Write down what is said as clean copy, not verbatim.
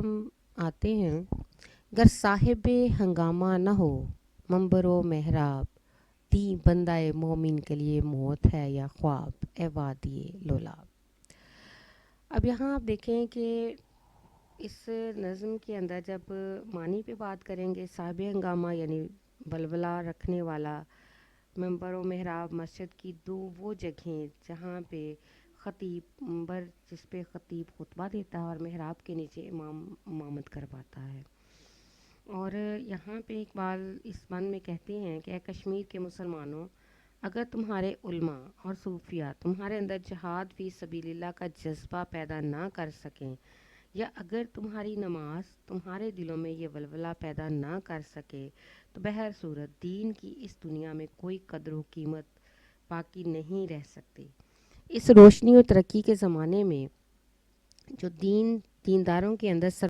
ہم آتے ہیں، گر صاحب ہنگامہ نہ ہو منبر و محراب، دی بندہ مومن کے لیے موت ہے یا خواب، اے وادی لولاب۔ اب یہاں آپ دیکھیں کہ اس نظم کے اندر جب معنی پہ بات کریں گے، صاحب ہنگامہ یعنی بلبلا رکھنے والا، منبر و محراب مسجد کی دو وہ جگہیں جہاں پہ خطیب، منبر جس پہ خطیب خطبہ دیتا ہے اور محراب کے نیچے امام امامت کرواتا ہے۔ اور یہاں پہ اقبال اس بند میں کہتے ہیں کہ اے کشمیر کے مسلمانوں، اگر تمہارے علماء اور صوفیہ تمہارے اندر جہاد فی سبیل اللہ کا جذبہ پیدا نہ کر سکیں، یا اگر تمہاری نماز تمہارے دلوں میں یہ ولولہ پیدا نہ کر سکے، تو بہر صورت دین کی اس دنیا میں کوئی قدر و قیمت باقی نہیں رہ سکتی۔ اس روشنی و ترقی کے زمانے میں جو دینداروں کے اندر